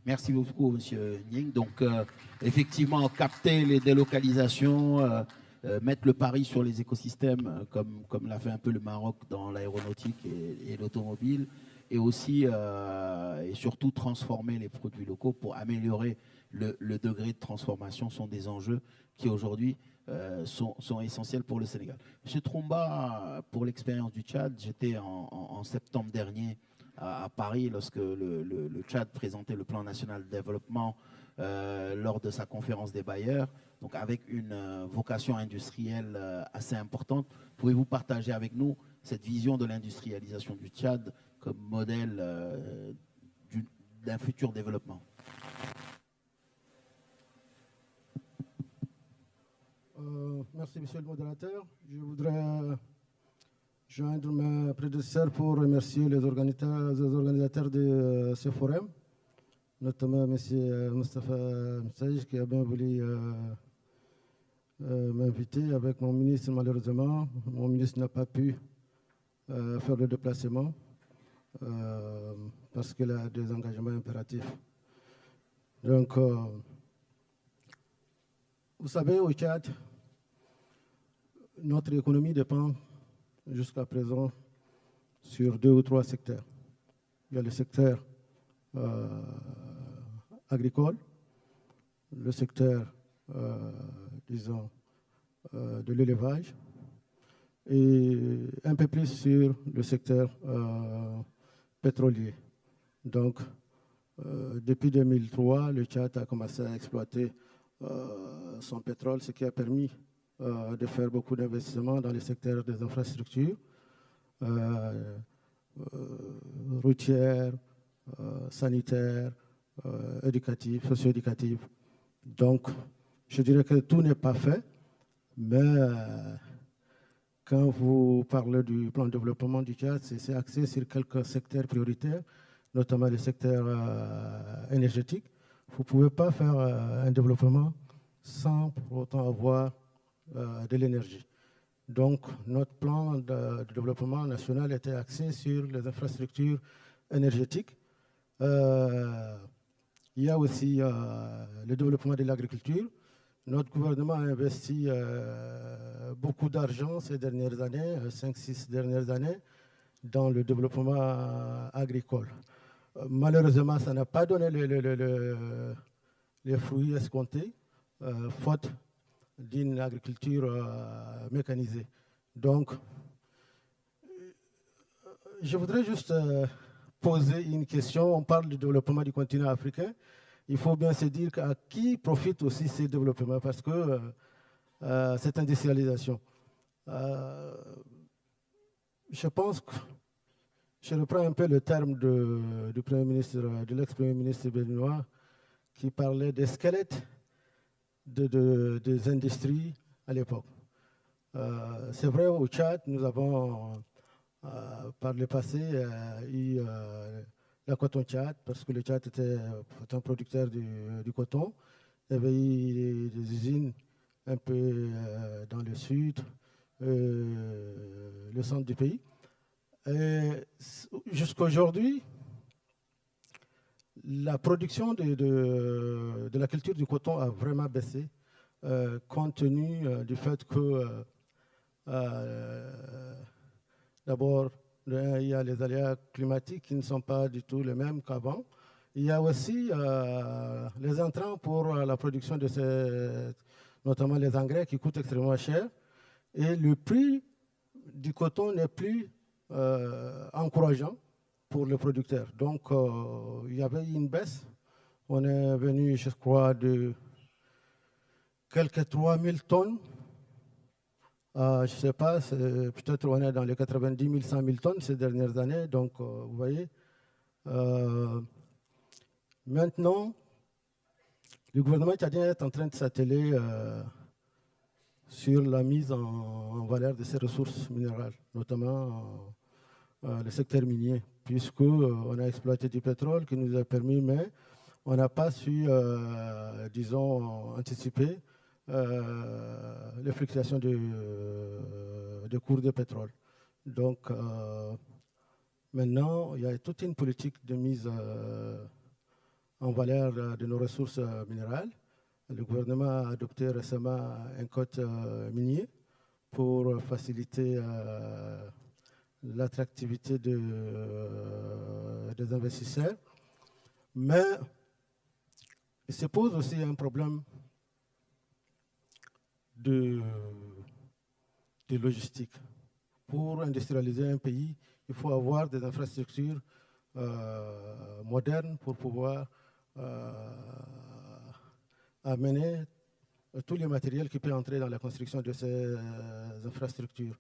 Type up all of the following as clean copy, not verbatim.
Merci beaucoup, Monsieur Ning. Donc, effectivement, capter les délocalisations, mettre le pari sur les écosystèmes, comme l'a fait un peu le Maroc dans l'aéronautique et l'automobile, et aussi et surtout transformer les produits locaux pour améliorer le degré de transformation sont des enjeux qui aujourd'hui sont essentiels pour le Sénégal. Monsieur Troumba, pour l'expérience du Tchad, j'étais en septembre dernier à Paris lorsque le Tchad présentait le plan national de développement lors de sa conférence des bailleurs, donc avec une vocation industrielle assez importante. Pouvez-vous partager avec nous cette vision de l'industrialisation du Tchad comme modèle d'un futur développement? Merci, monsieur le modérateur. Je voudrais joindre mes prédécesseurs pour remercier les organisateurs de ce forum, notamment M. Moustapha Msaj qui a bien voulu m'inviter avec mon ministre. Malheureusement, mon ministre n'a pas pu faire le déplacement parce qu'il a des engagements impératifs. Donc, vous savez, au Tchad, notre économie dépend jusqu'à présent sur 2 ou 3 secteurs. Il y a le secteur agricole, le secteur, disons, de l'élevage, et un peu plus sur le secteur pétrolier. Donc, depuis 2003, le Tchad a commencé à exploiter son pétrole, ce qui a permis de faire beaucoup d'investissements dans le secteur des infrastructures routières, sanitaires, éducatives, socio-éducatives. Donc, je dirais que tout n'est pas fait, mais quand vous parlez du plan de développement du Tchad, c'est axé sur quelques secteurs prioritaires, notamment le secteur énergétique. Vous ne pouvez pas faire un développement sans pour autant avoir de l'énergie. Donc, notre plan de développement national était axé sur les infrastructures énergétiques. Il y a aussi le développement de l'agriculture. Notre gouvernement a investi beaucoup d'argent ces dernières années, 5-6 dernières années, dans le développement agricole. Malheureusement, ça n'a pas donné les fruits escomptés, faute d'une agriculture mécanisée. Donc, je voudrais juste poser une question. On parle du développement du continent africain. Il faut bien se dire à qui profite aussi ce développement, parce que cette industrialisation. Je pense que je reprends un peu le terme du Premier ministre, de l'ex-Premier ministre béninois, qui parlait des squelettes des industries à l'époque. C'est vrai, au Tchad, nous avons par le passé eu la coton Tchad, parce que le Tchad était un producteur du coton. Il y avait eu des usines un peu dans le sud, le centre du pays. Jusqu'à aujourd'hui, la production de la culture du coton a vraiment baissé, compte tenu du fait que, d'abord, il y a les aléas climatiques qui ne sont pas du tout les mêmes qu'avant. Il y a aussi les intrants pour la production de notamment les engrais qui coûtent extrêmement cher. Et le prix du coton n'est plus encourageant pour les producteurs. Donc, il y avait une baisse. On est venu, je crois, de quelques 3000 tonnes. Je ne sais pas, peut-être on est dans les 90 000, 100 000 tonnes ces dernières années. Donc, vous voyez. Maintenant, le gouvernement tchadien est en train de s'atteler sur la mise en valeur de ses ressources minérales, notamment le secteur minier, puisqu'on a exploité du pétrole qui nous a permis, mais on n'a pas su, disons, anticiper les fluctuations de cours de pétrole. Donc, maintenant, il y a toute une politique de mise en valeur de nos ressources minérales. Le gouvernement a adopté récemment un code minier pour faciliter l'attractivité des investisseurs. Mais il se pose aussi un problème de logistique. Pour industrialiser un pays, il faut avoir des infrastructures modernes pour pouvoir amener tous les matériels qui peuvent entrer dans la construction de ces infrastructures.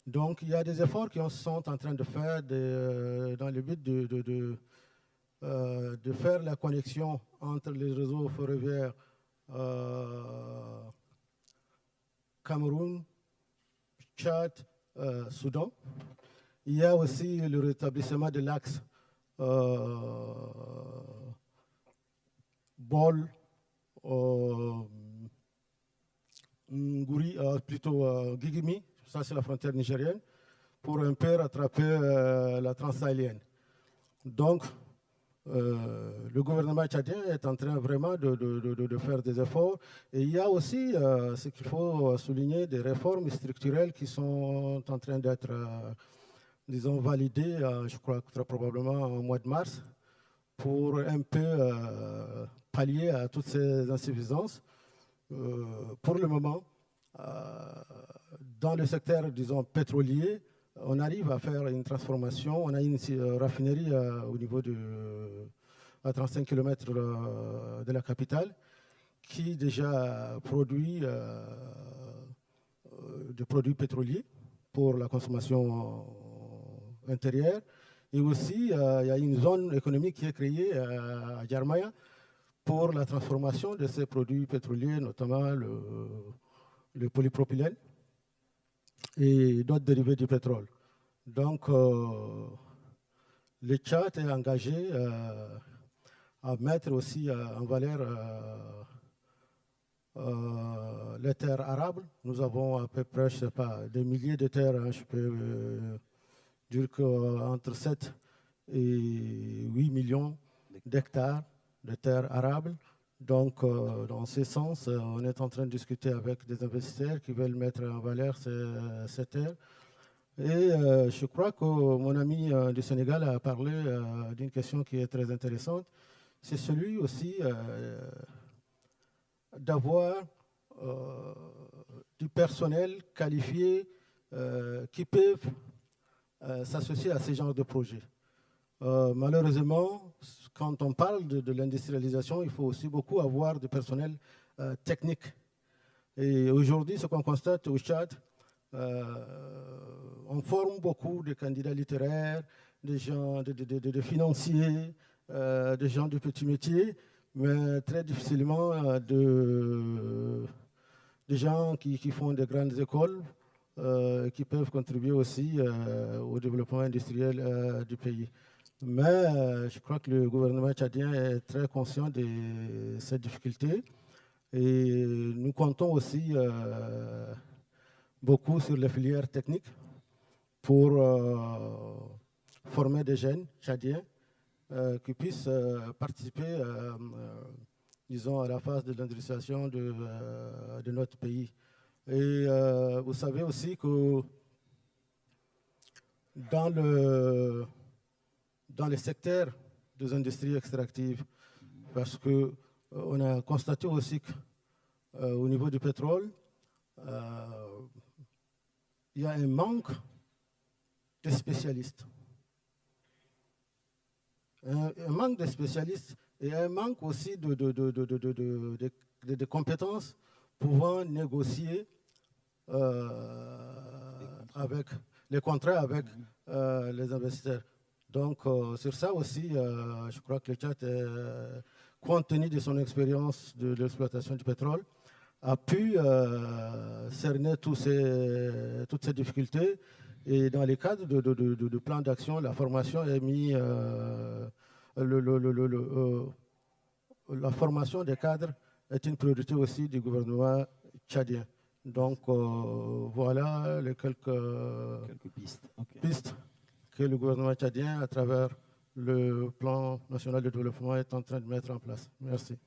Donc, il y a des efforts qui sont en train de faire dans le but de faire la connexion entre les réseaux ferroviaires Cameroun, Tchad, Soudan. Il y a aussi le rétablissement de l'axe Bol, Ngouri, plutôt Gigimi, ça c'est la frontière nigérienne, pour un peu rattraper la transsahélienne. Donc, le gouvernement tchadien est en train vraiment de faire des efforts. Et il y a aussi, ce qu'il faut souligner, des réformes structurelles qui sont en train d'être, disons, validées, je crois très probablement au mois de mars, pour un peu pallier à toutes ces insuffisances. Pour le moment, dans le secteur, disons, pétrolier, on arrive à faire une transformation. On a une raffinerie au niveau à 35 km de la capitale qui déjà produit des produits pétroliers pour la consommation intérieure. Et aussi, il y a une zone économique qui est créée à Yarmaya pour la transformation de ces produits pétroliers, notamment le polypropylène et d'autres dérivés du pétrole. Donc, le Tchad est engagé à mettre aussi en valeur les terres arables. Nous avons à peu près, je ne sais pas, des milliers de terres, hein, je peux dire qu'entre 7 et 8 millions d'hectares de terres arables. Donc, dans ce sens, on est en train de discuter avec des investisseurs qui veulent mettre en valeur ces terres. Et je crois que mon ami du Sénégal a parlé d'une question qui est très intéressante. C'est celui aussi d'avoir du personnel qualifié qui peuvent s'associer à ces genres de projets. Malheureusement, quand on parle de l'industrialisation, il faut aussi beaucoup avoir du personnel technique. Et aujourd'hui, ce qu'on constate au Tchad, on forme beaucoup de candidats littéraires, des gens, de financiers, des gens de petits métiers, mais très difficilement des gens qui font des grandes écoles, qui peuvent contribuer aussi au développement industriel du pays. Mais je crois que le gouvernement tchadien est très conscient de ces difficultés et nous comptons aussi beaucoup sur les filières techniques pour former des jeunes tchadiens qui puissent participer, disons, à la phase de l'industrialisation de notre pays. Et vous savez aussi que dans les secteurs des industries extractives, parce qu'on a constaté aussi qu'au niveau du pétrole, il y a un manque de spécialistes. Un manque de spécialistes et un manque aussi de compétences pouvant négocier avec les contrats avec les investisseurs. Donc, sur ça aussi, je crois que le Tchad, compte tenu de son expérience de l'exploitation du pétrole, a pu cerner toutes ces difficultés. Et dans les cadres de plan d'action, la formation est mise, la formation des cadres est une priorité aussi du gouvernement tchadien. Donc, voilà les quelques pistes. Okay. Pistes que le gouvernement tchadien, à travers le plan national de développement est en train de mettre en place. Merci.